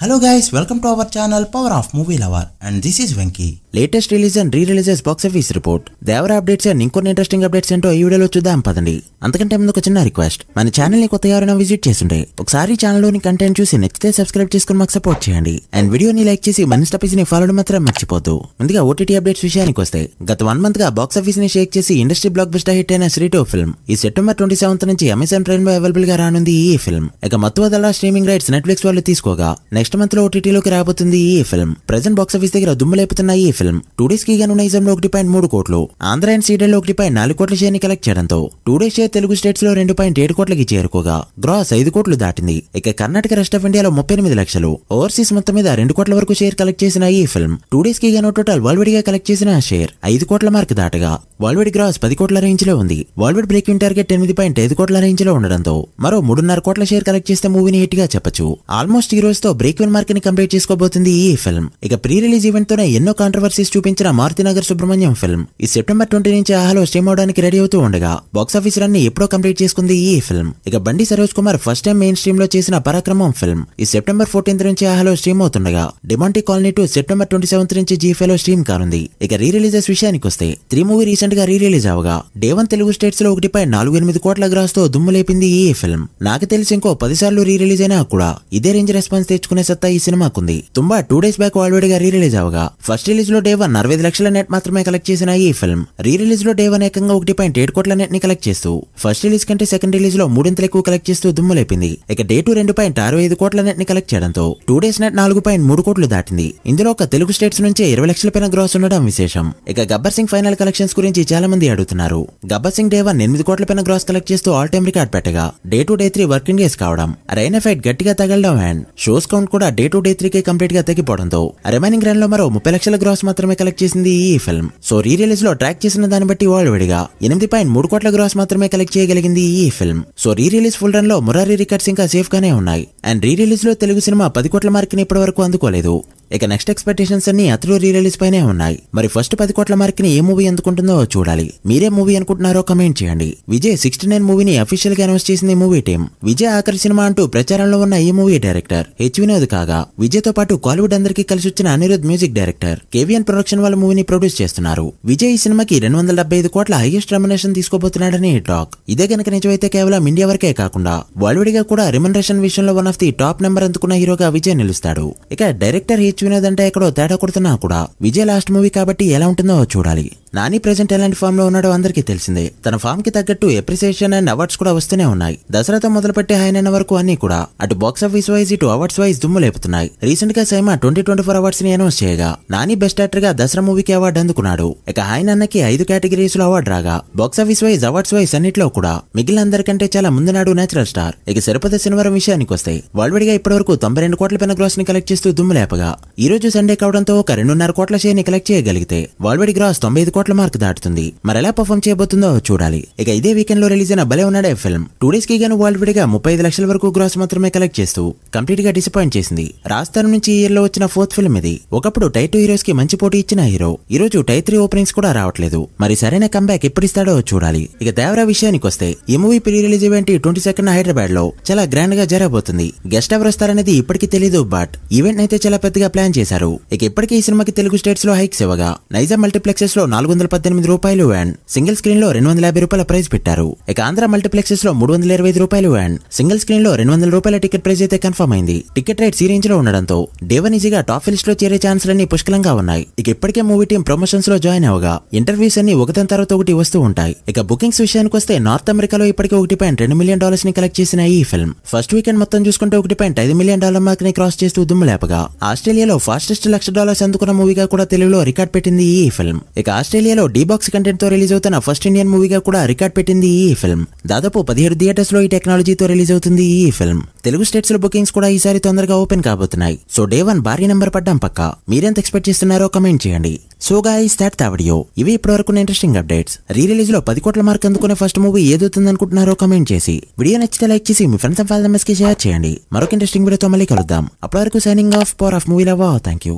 Hello guys, welcome to our channel Power of Movie Lover and this is Venky. Latest release and re releases box office report, Devara updates and ఇంకొన్ని interesting updates ఏంటో ఈ వీడియోలో చూద్దాం పదండి. అంతకంటే ముందు ఒక చిన్న రిక్వెస్ట్, మన ఛానల్ ని కొత్తగా ఎవరైనా విజిట్ చేస్తుంటే ఒకసారి ఛానల్లోని కంటెంట్ చూసి నచ్చితే సబ్స్క్రైబ్ చేసుకుని మాకు సపోర్ట్ చేయండి అండ్ వీడియోని లైక్ చేసి మన ఇన్స్టా పేజ్ ని ఫాలో మాత్రం మర్చిపోద్దు. ముందుగా ఓటీటీ అప్డేట్స్ విషయానికి వస్తే గత 1 మంత్ గా బాక్స్ ఆఫీస్ ని షేక్ చేసి ఇండస్ట్రీ బ్లాక్ బస్టర్ హిట్ అయిన శ్రీ 2 ఫిల్మ్ ఈ సెప్టెంబర్ 27 నుంచి అమెజాన్ ప్రైమ్ లో అవైలబుల్ గా రానుంది. ఈ ఫిల్మ్ ఇక మత్తువదల స్ట్రీమింగ్ రైట్స్ నెట్ఫ్లిక్స్ వాళ్ళు తీసుకోగా నెక్స్ట్ మంత్ లో ఓటీటీలోకి రాబోతుంది. ఈ ఫిల్మ్ ప్రెజెంట్ బాక్స్ ఆఫీస్ దగ్గర దుమ్ము లేపుతున్న ఈ ఫిల్మ్ 2 డేస్ కి గాను నైజంలో 1.3 కోట్లు, ఆంధ్ర అండ్ సీడెల్ లో 1.4 కోట్ల షేర్ ని కలెక్ట్ చేయడంతో 2 డేస్ షేర్ తెలుగు స్టేట్స్ లో 2.7 కోట్లకి చేరుకోగా గ్రాస్ 5 కోట్లు దాటింది. ఇక కర్ణాటక రెస్ట్ ఆఫ్ ఇండియాలో 38 లక్షలు, ఓవర్సీస్ మొత్తం మీద 2 కోట్ల వరకు షేర్ కలెక్ట్ చేసిన ఈ ఫిల్మ్ 2 డేస్ కి గాను టోటల్ వరల్డ్ గా కలెక్ట్ చేసిన షేర్ 5 కోట్ల మార్క్ దాటగా వరల్డ్ గ్రాస్ 10 కోట్ల రేంజ్ లో ఉంది. వరల్డ్ బ్రేక్ ఇన్ టార్గెట్ 8.5 కోట్ల రేంజ్ లో ఉండడంతో మరో 3.5 కోట్ల షేర్ కలెక్ట్ చేస్తే మూవీని హిట్ గా చెప్పొచ్చు. ఆల్మోస్ట్ ఈ రోజుతో బ్రేక్ ఇన్ మార్క్ ని కంప్లీట్ చేసుకోబోతుంది ఈ ఫిల్మ్. ఇక ప్రీ రిలీజ్ ఈవెంట్ తోనే ఎన్నో కాంట్రవర్సీస్ చూపించిన మారుతినగర్ సుబ్రహ్మణ్యం ఫిల్మ్ ఈ సెప్టెంబర్ 20 నుంచి ఆహాలో స్ట్రీమ్ అవడానికి రెడీ అవుతూ ఉండగా బాక్స్ ఆఫీస్ రన్ ని ఎప్పుడో కంప్లీట్ చేసుకుంది ఈ ఫిల్మ్. ఇక బండి Saroj Kumar first time main stream లో చేసిన పరాక్రమం ఫిల్మ్ ఈ సెప్టెంబర్ 14 నుంచి ఆహాలో స్ట్రీమ్ అవుతుండగా డిమాంటీ కాలనీ 2 సెప్టెంబర్ 27 నుంచి జీఫేలో స్ట్రీమ్ కానుంది. ఇక రీ రిలీజెస్ విషయానికి వస్తే 3 మూవీ రీసెంట్ గా రీ రిలీజ్ అవగా డే 1 తెలుగు స్టేట్స్ లో 1.48 కోట్ల గ్రాస్ తో దుమ్ము లేపింది ఈ ఫిల్మ్. నాకు తెలిసి ఇంకో 10 సార్లు రీ రిలీజ్ అయినా కూడా ఇదే రేంజ్ రెస్పాన్స్ తెచ్చుకునే సత్తా ఈ సినిమాకుంది. తుంబా 2 డేస్ బ్యాక్ ఆల్రెడీ గా రీ రిలీజ్ అవగా ఫస్ట్ రిలీజ్ లో డే 1 65 లక్షల నెట్ మాత్రమే కలెక్ట్ చేసిన ఈ ఫిల్మ్ రీ రిలీజ్ లో డే 1 ఏకంగా 1.7 కోట్ల నెట్ ని కలెక్ట్ చేస్తూ ఫస్ట్ రిలీజ్ కంటే సెకండ్ రిలీజ్ లో 3 ఎక్కువ కలెక్ట్ చేస్తూ దుమ్ము లేపింది. ఇక డే 2 2.65 కోట్ల నెట్ ని కలెక్ట్ చేయడంతో 2 డేస్ నెట్ 4.3 కోట్లు దాటింది. ఇందులో ఒక తెలుగు స్టేట్స్ నుంచి 20 లక్షల పైన గ్రాస్ ఉండడం విశేషం. ఇక గబ్బర్ సింగ్ ఫైనల్ కలెక్షన్స్ గురించి చాలా మంది అడుగుతున్నారు. గబ్బర్ సింగ్ డే 1 8 కోట్ల పైన గ్రాస్ కలెక్ట్ చేస్తూ ఆల్ టైమ్ రికార్డ్ పెట్టగా డే 2 డే 3 వర్కింగ్ డేస్ కావడం, రైనా ఫైట్ గట్టిగా తగలడం అండ్ షోస్ కౌంట్ కూడా డే 2 డే 3 కి కంప్లీట్ గా తగ్గిపోవడంతో రిమైనింగ్ రన్ లో మరో 30 లక్షల గ్రాస్ మాత్రమే కలెక్ట్ చేసింది ఈ ఫిల్మ్. సో రీ రిలీజ్ లో ట్రాక్ చేసిన దాన్ని బట్టి వరల్డ్ విడిగా 8.3 కోట్ల గ్రాస్ మాత్రమే కలెక్ట్ చేయగలిగింది ఈ film. So re release full run లో మురారి రికార్డ్స్ ఇంకా సేఫ్ గానే ఉన్నాయి అండ్ రీ రిలీజ్ లో తెలుగు సినిమా 10 కోట్ల మార్క్ ని ఇప్పటి వరకు అందుకోలేదు. ఇక నెక్స్ట్ ఎక్స్పెక్టేషన్స్ అన్ని అతడు రీ రిలీజ్ పైనే ఉన్నాయి. మరి ఫస్ట్ 10 కోట్ల మార్క్ ని ఏ మూవీ అందుకుంటుందో చూడాలి. మీరే మూవీ అనుకుంటున్నారో కమెంట్ చేయండి. విజయ్ 69 మూవీని అఫీషియల్ గా అనౌన్స్ చేసింది మూవీ టీం. విజయ్ ఆఖరి సినిమా అంటూ ప్రచారంలో ఉన్న ఈ మూవీ డైరెక్టర్ హెచ్ వినోద్ కాగా విజయ్ తో పాటు కాలీవుడ్ అందరికీ కలిసి వచ్చిన Anirudh music director KVN production వాళ్ళ మూవీని ప్రొడ్యూస్ చేస్తున్నారు. విజయ్ ఈ సినిమాకి 275 కోట్ల హైయెస్ట్ రెమ్యునరేషన్ తీసుకోబోతున్నాడని టాక్. ఇదే గనక నిజమైతే కేవలం ఇండియా వరకే కాకుండా వరల్డ్ గా కూడా రెమ్యునరేషన్ విషయంలో one of the top number అందుకున్న హీరోగా విజయ్ నిలుస్తాడు. ఇక డైరెక్టర్ హెచ్ వినోద్ అంటే ఎక్కడో తేడా కొడుతున్నా కూడా విజయ్ లాస్ట్ మూవీ కాబట్టి ఎలా ఉంటుందో చూడాలి. నాని ప్రెజెంట్ ఎలాంటి ఫామ్ లో ఉన్నాడో అందరికీ తెలిసిందే. తన ఫామ్ కి తగ్గట్టు అప్రిసియేషన్ అండ్ అవార్డ్స్ కూడా వస్తూనే ఉన్నాయి. దసరాతో మొదలుపెట్టే ఆయన వరకు అన్ని కూడా అటు బాక్స్ ఆఫీస్ వైజ్ ఇటు అవార్డ్స్ వైజ్ దుమ్ము లేపుతున్నాయి. రీసెంట్ గా సైమా 2024 అవార్డ్స్ ని అనౌన్స్ చేయగా నాని బెస్ట్ యాక్టర్ గా దసరా మూవీకి అవార్డు అందుకున్నాడు. ఇక ఆయన అన్నకి 5 కేటగిరీస్ లో అవార్డు రాగా box office wise awards wise అన్నిట్లో కూడా మిగిలిన అందరికంటే చాలా ముందునాడు నేచురల్ స్టార్. ఇక సరిపద శనివారం విషయానికి వస్తే వరల్డ్ గా ఇప్పటి వరకు 92 కోట్ల పైన గ్రాస్ ని కలెక్ట్ చేస్తూ దుమ్ము లేపగా ఈ రోజు సండే కావడంతో ఒక 2.5 కోట్ల షేర్ ని కలెక్ట్ చేయగలిగితే వరల్డ్ గ్రాస్ 95 కోట్ల మార్క్ దాటుతుంది. మరి ఎలా పర్ఫార్మ్ చేయబోతుందో చూడాలి. ఇక ఇదే వీకెండ్ లో రిలీజ్ అయిన భలే ఉన్నాడే ఫిల్మ్ 2 డేస్ కి గాను వరల్డ్ గా 35 లక్షల వరకు గ్రాస్ మాత్రమే కలెక్ట్ చేస్తూ కంప్లీట్ గా డిసప్పాయింట్ చేసింది. రాజస్థాన్ నుంచి ఈ ఇయర్ లో వచ్చిన 4th ఫిల్మ్ ఇది. ఒకప్పుడు టైర్ 2 హీరోస్ కి మంచి పోటీ ఇచ్చిన హీరో ఈ రోజు టైర్ 3 ఓపెనింగ్స్ కూడా రావట్లేదు. మరి సరైన కంబ్యాక్ ఎప్పుడు ఇస్తాడో చూడాలి. ఇక దేవరా విషయానికి వస్తే ఈ movie pre release event 22 Hyderabad లో చాలా గ్రాండ్ గా జరగబోతుంది. గెస్ట్ ఎవరు వస్తారనేది ఇప్పటికీ తెలీదు, బట్ ఈవెంట్ అయితే చాలా పెద్దగా ప్లాన్ చేశారు. ఇక ఇప్పటికీ ఈ సినిమాకి తెలుగు స్టేట్స్ లో హైక్స్ ఇవ్వగా నైజాం మల్టీప్లెక్సెస్ లో 418 రూపాయలు అండ్ సింగిల్ స్క్రీన్ లో 250 రూపాయల ప్రైస్ పెట్టారు. ఇక ఆంధ్ర మల్టీప్లెక్సెస్ లో 325 రూపాయలు అండ్ సింగిల్ స్క్రీన్ లో 200 రూపాయల టికెట్ ప్రైస్ అయితే కన్ఫర్మ్ అయింది. టికెట్ రేట్స్ ఈ రేంజ్ లో ఉండడంతో డే 1 ఈజీగా టాప్ లిస్ట్ లో చేరే ఛాన్సులన్నీ పుష్కలంగా ఉన్నాయి. ఇక ఇప్పటికే మూవీ టీం ప్రమోషన్స్ లో జాయిన్ అవగా ఇంటర్వ్యూస్ అన్ని ఒకదాని తర్వాత ఒకటి వస్తూ ఉంటాయి. ఇక బుకింగ్స్ విషయానికి వస్తే నార్త్ అమెరికాలో ఇప్పటికే $1.2 మిలియన్ ని కలెక్ట్ చేసిన ఈ ఫిల్మ్ ఫస్ట్ వీకెండ్ మొత్తం చూసుకుంటే $1.5 మిలియన్ మార్క్ ని క్రాస్ చేస్తూ దుమ్ము లేపగా ఆస్ట్రేలియాలో ఫాస్టెస్ట్ $1,00,000 అందుకున్న మూవీగా కూడా తెలుగులో రికార్డ్ పెట్టింది ఈ ఫిల్మ్. ఇక ఆస్ట్రేలియాలో డీ బాక్స్ కంటెంట్ తో రిలీజ్ అవుతున్న ఫస్ట్ ఇండియన్ మూవీగా కూడా రికార్డ్ పెట్టింది ఈ ఫిల్మ్. దాదాపు 17 థియేటర్స్ లో ఈ టెక్నాలజీతో రిలీజ్ అవుతుంది ఈ ఫిల్మ్. తెలుగు స్టేట్స్ లో బుకింగ్స్ కూడా ఈసారి తొందరగా ఓపెన్ కాబోతున్నాయి. సో డే 1 భారీ నెంబర్ పడ్డం పక్కా. మీరెంత ఎక్స్పెక్ట్ చేస్తున్నారో కమెంట్ చేయండి. So guys that's the video. ఇవి ఇప్పటివరకు ఇంట్రెస్టింగ్ అప్డేట్స్. రీ రిలీజ్ లో 10 కోట్ల మార్క్ అందుకునే ఫస్ట్ మూవీ ఏదవుతుంది అనుకుంటున్నారో కమెంట్ చేసి వీడియో నచ్చితే లైక్ చేసి మీ ఫ్రెండ్స్ అండ్ ఫ్యామిలీ మెంబర్స్ కి షేర్ చేయండి. మరొక ఇంట్రెస్టింగ్ వీడియోతో మళ్ళీ కలుద్దాం. అప్పటి వరకు signing off. Power of movie lover. Thank you.